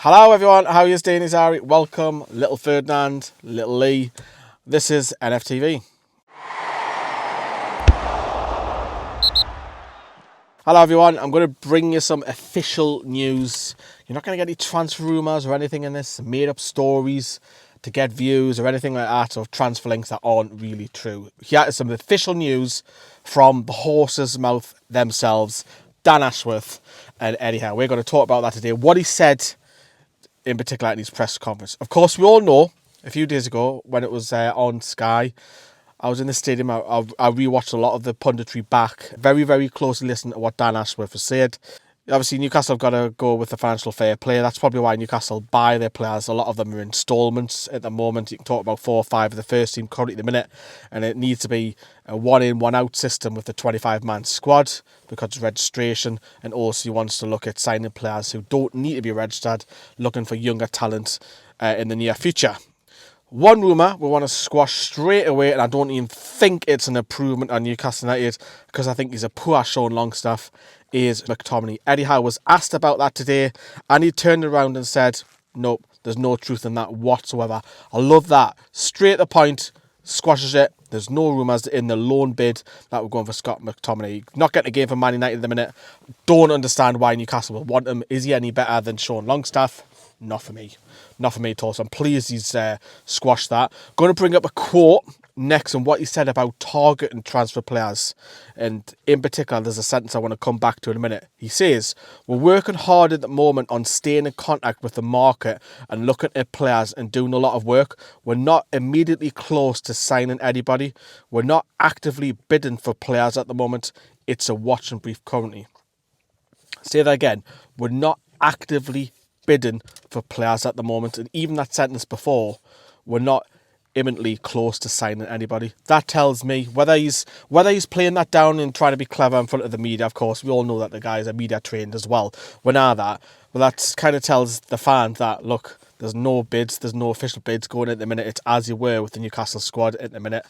Hello everyone, how are you doing? It's Ari. Welcome, Little Ferdinand, Little Lee. This is NFTV. Hello everyone, I'm going to bring you some official news. You're not going to get any transfer rumours or anything in this, made up stories to get views or anything like that, or transfer links that aren't really true. Here is some official news from the horse's mouth themselves, Dan Ashworth and Eddie Howe. We're going to talk about that today. What he said in particular at his press conference. Of course, we all know a few days ago when it was on Sky, I was in the stadium. I rewatched a lot of the punditry back. Very, very closely listened to what Dan Ashworth has said. Obviously, Newcastle have got to go with the financial fair play. That's probably why Newcastle buy their players. A lot of them are instalments at the moment. You can talk about 4 or 5 of the first team currently at the minute, and it needs to be a one-in, one-out system with the 25-man squad because of registration, and also he wants to look at signing players who don't need to be registered, looking for younger talent in the near future. One rumour we want to squash straight away, and I don't even think it's an improvement on Newcastle United because I think he's a poor Sean Longstaff, is McTominay. Eddie Howe was asked about that today, and he turned around and said, nope, there's no truth in that whatsoever. I love that. Straight to the point, squashes it. There's no rumours in the loan bid that we're going for Scott McTominay. Not getting a game for Man United at the minute. Don't understand why Newcastle will want him. Is he any better than Sean Longstaff? Not for me. Not for me at all. So I'm pleased he's squashed that. Going to bring up a quote next on what he said about targeting transfer players. And in particular, there's a sentence I want to come back to in a minute. He says, we're working hard at the moment on staying in contact with the market and looking at players and doing a lot of work. We're not immediately close to signing anybody. We're not actively bidding for players at the moment. It's a watch and brief currently. Say that again. We're not actively bidding for players at the moment, and even that sentence before, we're not imminently close to signing anybody. That tells me whether he's playing that down and trying to be clever in front of the media. Of course, we all know that the guys are media trained as well. We know that, but that kind of tells the fans that look, there's no bids, there's no official bids going at the minute. It's as you were with the Newcastle squad at the minute.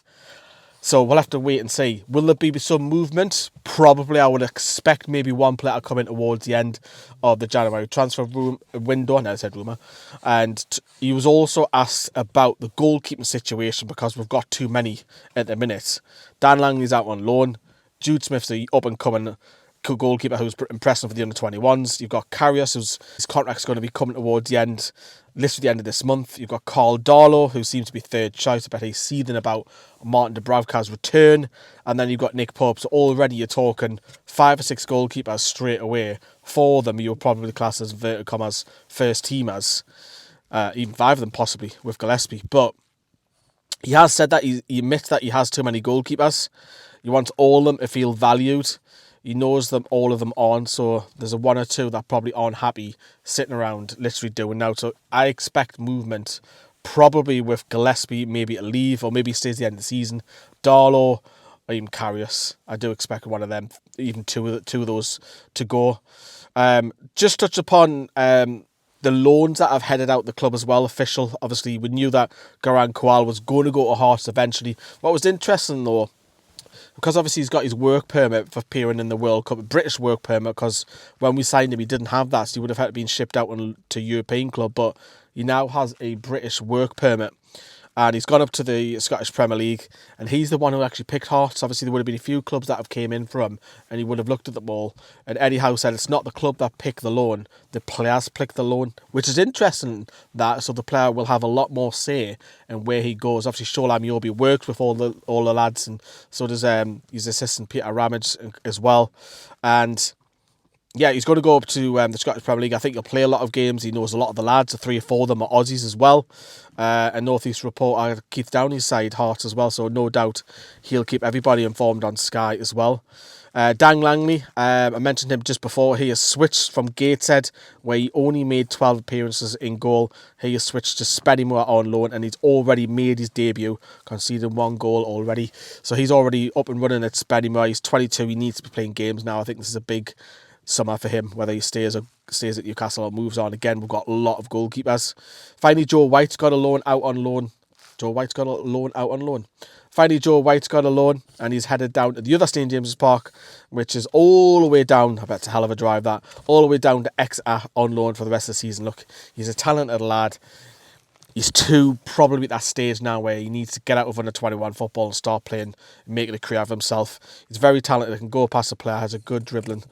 So we'll have to wait and see. Will there be some movement? Probably. I would expect maybe one player to come in towards the end of the January transfer window. I said rumour. And he was also asked about the goalkeeping situation because we've got too many at the minute. Dan Langley's out on loan. Jude Smith's the up-and-coming goalkeeper who's impressive for the under-21s. You've got Karius, whose contract's going to be coming towards the end, literally the end of this month. You've got Carl Darlow, who seems to be third choice. I bet he's seething about Martin Dubravka's return. And then you've got Nick Pope. So already you're talking 5 or 6 goalkeepers straight away. 4 of them you'll probably class as inverted commas first teamers. Even 5 of them possibly with Gillespie. But he has said that he admits that he has too many goalkeepers. He wants all of them to feel valued. He knows them, all of them aren't, so there's a 1 or 2 that probably aren't happy sitting around literally doing now. So I expect movement, probably with Gillespie maybe to leave, or maybe stays the end of the season. Darlow, or even Karius. I do expect one of them, even two of those to go. Just touch upon the loans that have headed out the club as well, official. Obviously, we knew that Garang Kual was going to go to Hearts eventually. What was interesting though, because obviously he's got his work permit for appearing in the World Cup, a British work permit, because when we signed him he didn't have that, so he would have had to been shipped out to a European club, but he now has a British work permit. And he's gone up to the Scottish Premier League, and he's the one who actually picked Hearts. Obviously, there would have been a few clubs that have came in for him, and he would have looked at them all. And Eddie Howe said it's not the club that picked the loan, the players picked the loan, which is interesting, that so the player will have a lot more say in where he goes. Obviously, Shola Miobi works with all the lads, and so does his assistant Peter Ramage as well. And yeah, he's going to go up to the Scottish Premier League. I think he'll play a lot of games. He knows a lot of the lads. 3 or 4 of them are Aussies as well. And North East reporter Keith Downey's side, Hearts as well. So no doubt he'll keep everybody informed on Sky as well. Dan Langley, I mentioned him just before. He has switched from Gateshead, where he only made 12 appearances in goal. He has switched to Spennymoor on loan, and he's already made his debut, conceding 1 goal already. So he's already up and running at Spennymoor. He's 22. He needs to be playing games now. I think this is a big summer for him, whether he stays at Newcastle or moves on. Again, we've got a lot of goalkeepers. Finally, Joe White's got a loan out on loan Joe White's got a loan out on loan. Finally, Joe White's got a loan, and he's headed down to the other St James's Park, which is all the way down. I bet it's a hell of a drive, that. All the way down to Exeter on loan for the rest of the season. Look, he's a talented lad. He's probably at that stage now where he needs to get out of under 21 football and start playing and making a career of himself. He's very talented, can go past the player, has a good dribbling.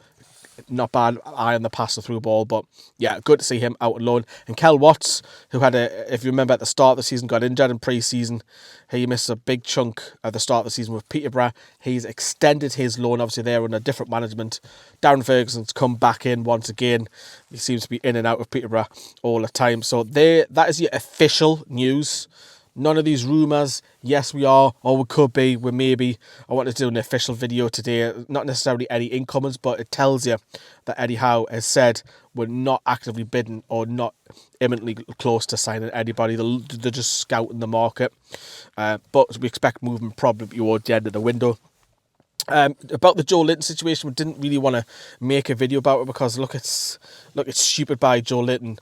Not bad eye on the pass through ball, but yeah, good to see him out on loan. And Kel Watts, who had if you remember at the start of the season, got injured in pre-season. He missed a big chunk at the start of the season with Peterborough. He's extended his loan, obviously they're under different management. Darren Ferguson's come back in once again. He seems to be in and out of Peterborough all the time. So that is your official news. None of these rumours, yes we are, or we could be, we maybe. I wanted to do an official video today, not necessarily any incomers, but it tells you that Eddie Howe has said we're not actively bidding or not imminently close to signing anybody. They're just scouting the market. But we expect movement probably towards the end of the window. About the Joe Linton situation, we didn't really want to make a video about it because look, it's stupid by Joe Linton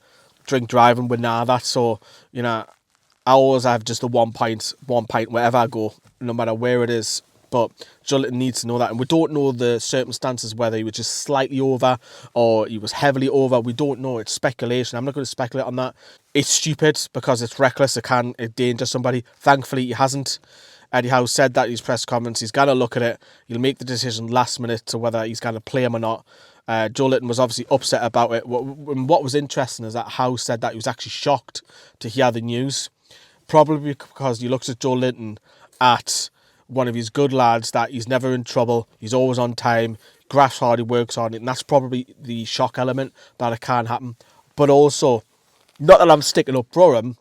drink driving with that. So, you know, I always have just a one pint wherever I go, no matter where it is. But Joe Linton needs to know that. And we don't know the circumstances, whether he was just slightly over or he was heavily over. We don't know. It's speculation. I'm not going to speculate on that. It's stupid because it's reckless. It can endanger somebody. Thankfully, he hasn't. Eddie Howe said that in his press conference. He's going to look at it. He'll make the decision last minute to whether he's going to play him or not. Joe Linton was obviously upset about it. What was interesting is that Howe said that he was actually shocked to hear the news. Probably because he looks at Joe Linton at one of his good lads, that he's never in trouble, he's always on time, grafts hard, he works on it, and that's probably the shock element that it can happen. But also, not that I'm sticking up for him,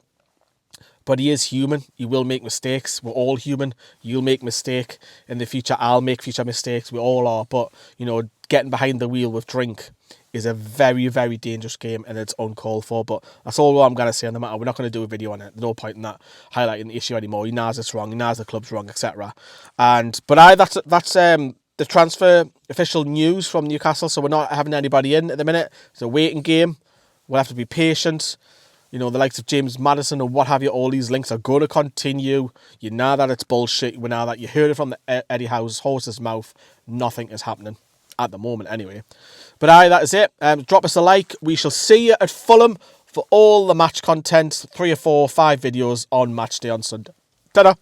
but he is human. He will make mistakes. We're all human. You'll make a mistake in the future. I'll make future mistakes. We all are. But, you know, getting behind the wheel with drink is a very, very dangerous game, and it's uncalled for. But that's all I'm going to say on the matter. We're not going to do a video on it. There's no point in that highlighting the issue anymore. He knows it's wrong. He knows the club's wrong, etc. That's the transfer official news from Newcastle. So we're not having anybody in at the minute. It's a waiting game. We'll have to be patient. You know, the likes of James Maddison and what have you, all these links are going to continue. You know that it's bullshit. We know that you heard it from the Eddie Howe's horse's mouth. Nothing is happening at the moment anyway. But that is it. Drop us a like. We shall see you at Fulham for all the match content. 3 or 4 or 5 videos on match day on Sunday. Ta-da!